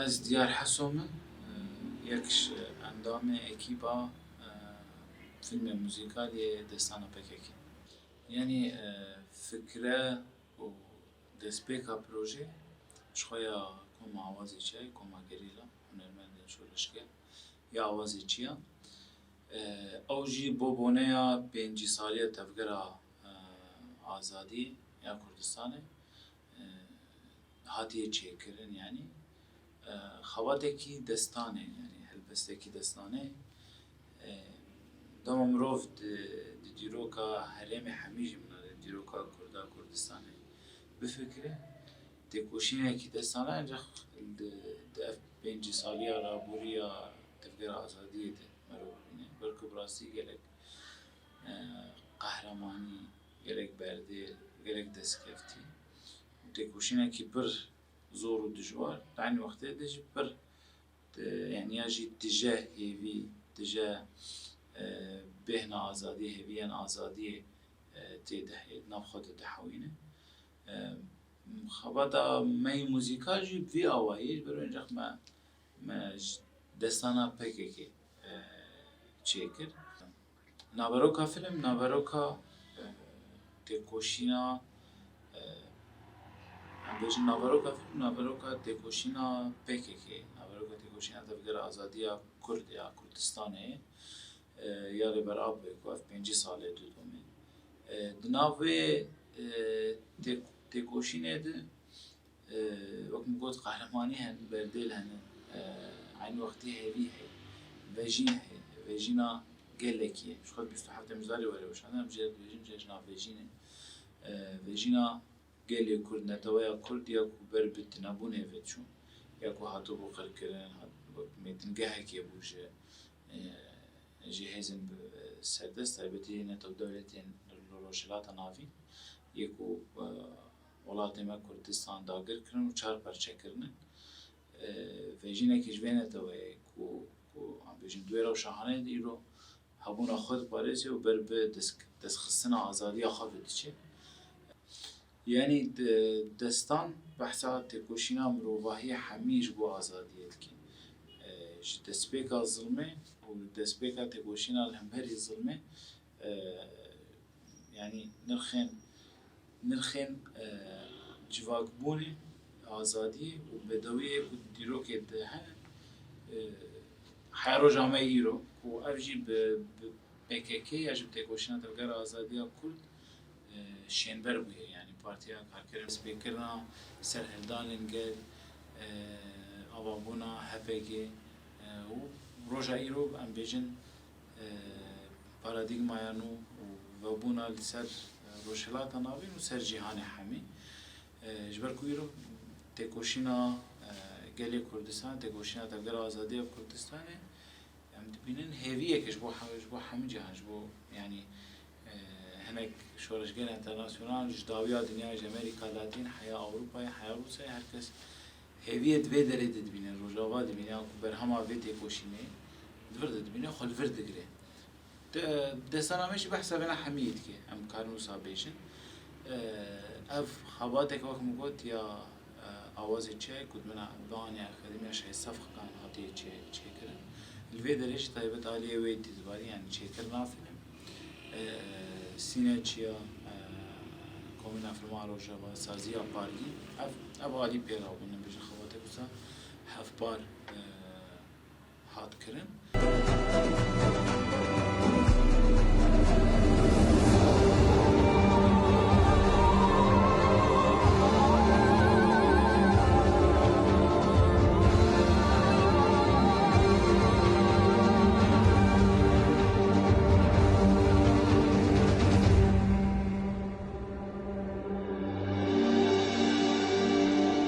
از دیار حسوم یکش اندام اکیبا فیلم موزیکالی دستانا پککی یعنی فکره و دسپیکا پروژه شخویا کم آوازی چای کم گریلا هنرمند شورشگه یا آوازی چیا او جی بو یا پنجی سالی تفکر آزادی یا کردستانه هاتیه چه کرن یعنی خواتکی دستانه یعنی هلبستکی دستانه دام مروف دیروکا هرم حمیج من دیروکا کردا کردستانه بفکره تکوشینه کی دستانه انجا دف پنجی سالی رابوریا تفکر آزادیه ده مروف اینه برکو براستی گلک قهرمانی گلک برده گلک دستکفتی تکوشینه کی پر زور و دجوار تعني وقته دج بر يعني يجي اتجاه هيفي اتجاه بهنا آزادي هيفيان آزادي تيده نبخد تحوينه خبادا ماي موسيقى جي في آواهيش برو انجاق ما دستانا پککی چیکر نابروکا فیلم نابروکا تکوشینا بیش نابروکا فیلم نابروکا تکوشینا پککی نابروکا تکوشینا تفکر آزادیا کرد یا کردستانه یا لیبر آب بکوف پنجی ساله دومی دناوی تکوشینه ده وقت مقود قهرمانی هن بردل هن عین وقتی هیوی هی ویژین هی ویژینا گلکیه شو خود بیست هفته مزاری ولی وش هنم جد ویژین جنا ویژینه ویژینا گلی کرد نتویا کرد یا کو بر بیت نبونه فتشون یا کو هاتو بو خر کردن میتنگه کی بوشه جهازن سردست البته نتو دولتين روشلات نافي يكو ولات ما كردستان داگر کرن و چار پرچه کرن ویژینه که جوینه توی کو هم بیشتر دویرا و شاهانه دیرو هبونا خود پارسی و بر به دست خستن آزادی آخر دیچه یعنی دستان بحثا تکوشینا مروباهی حمیج بو آزادیت کی دسپیکا ظلمه و دسپیکا تکوشینا الهمبری ظلمه یعنی نرخین جواک بونی آزادی و بدویه و دیرو که ده حیرو جامعه ایرو و افجی بککی یا جب تکوشینا تفکر آزادی کرد شینبر بوده یعنی پارتیا کارکرم سپیکرنا سرهندان انگل آوابونا هفگی و روژا ایرو ام بیجن پارادیگما یانو و بونا لسر روشلات ناوین و سر جهان حمی جبر کویرو تکوشینا گلی کردستان تکوشینا تفکر آزادی کردستانه ام دبینن هیویه کش بو حمی جهان بو یعنی هناك شورشگاه انترناسیونال جداویا دنیای امریکا لاتین حیا اروپا حیا روسیه هر کس هیویه دوی داره دبینه روجاوا دبینه بر هما ویتی کوشینه دور دبینه خل ورد گره دستانا ماشي بحسب انا حميد كي ام كارنو صابيشن اف خباتك وقت مقوت يا اوازي تشي كنت من باني اكاديميا شي صفقه كان هاتي تشي كده الفيديو ليش طيبت عليه ويدي زبالي يعني تشي كرنا فيلم سيناتشيا كومنا في المعروجة وسازيا بارجي أبو علي بيرا وبنا بيجي خواتي بسا هاف بار هات كرن